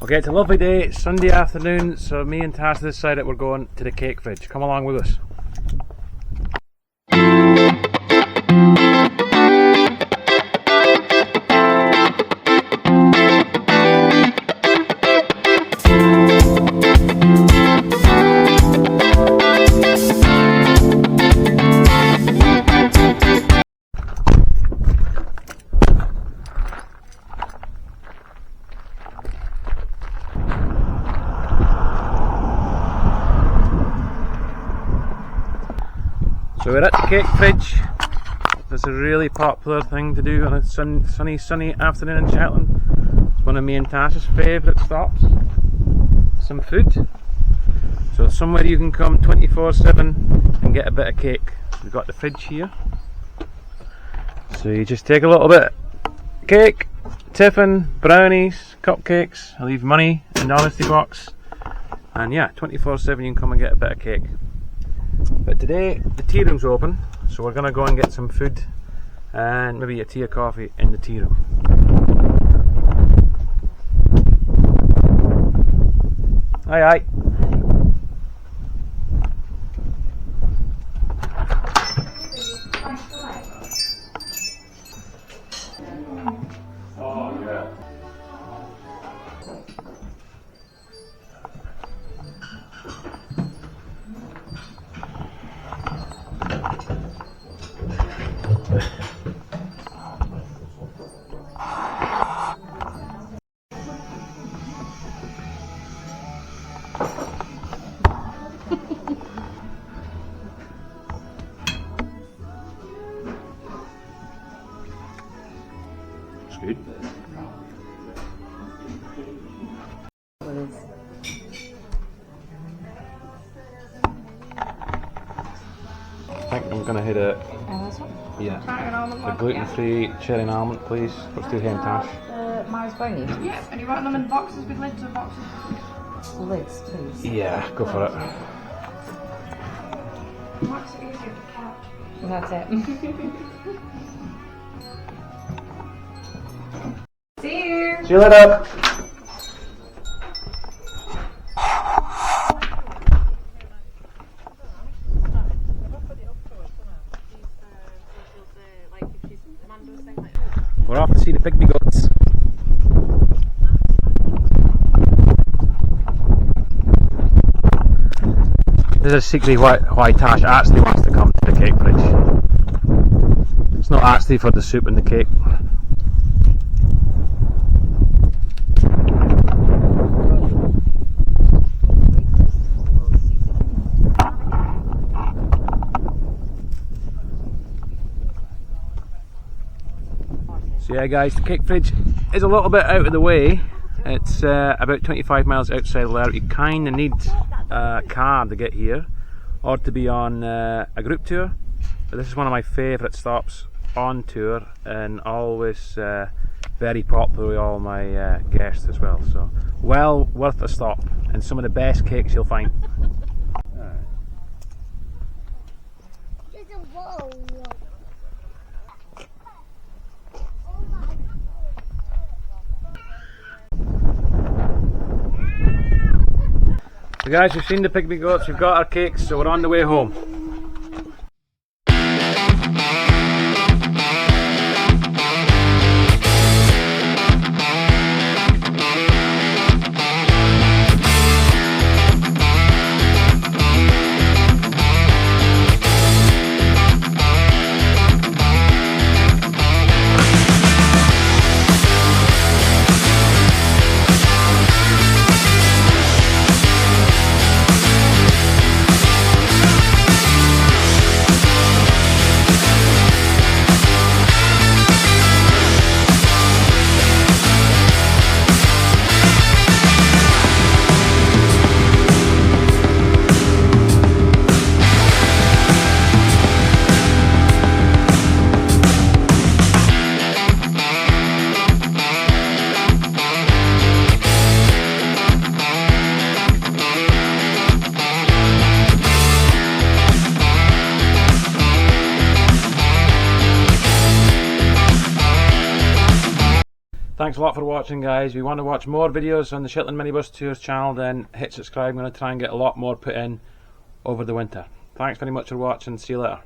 Okay, it's a lovely day, it's Sunday afternoon, so me and Tasha decided we're going to the cake fridge. Come along with us. So we're at the cake fridge. That's a really popular thing to do on a sunny afternoon in Shetland. It's one of me and Tasha's favourite stops. Some food. So it's somewhere you can come 24/7 and get a bit of cake. We've got the fridge here. So you just take a little bit of cake, tiffin, brownies, cupcakes. I leave money in the honesty box. And yeah, 24/7 you can come and get a bit of cake. But today the tea room's open, so we're going to go and get some food and maybe a tea or coffee in the tea room. Aye. Oh yeah. It's good. I think I'm going to hit a gluten-free cherry and almond, please. Let's do ham tash. Mars brownies? Yeah, and you want them in boxes with lids or boxes? Lids, please. Yeah, go for it. What's it easier to catch? And that's it. See you! See you later! We're off to see the pygmy goats. There's a secret why Tash actually wants to come to the cake fridge. It's not actually for the soup and the cake. So yeah guys, the cake fridge is a little bit out of the way. It's about 25 miles outside Lerwick. You kind of need a car to get here or to be on a group tour. But this is one of my favourite stops on tour and always very popular with all my guests as well. So well worth a stop and some of the best cakes you'll find. There's a wall. So guys, we've seen the pygmy goats, we've got our cakes, so we're on the way home. Thanks a lot for watching, guys. If you want to watch more videos on the Shetland Minibus Tours channel, then hit subscribe. I'm going to try and get a lot more put in over the winter. Thanks very much for watching. See you later.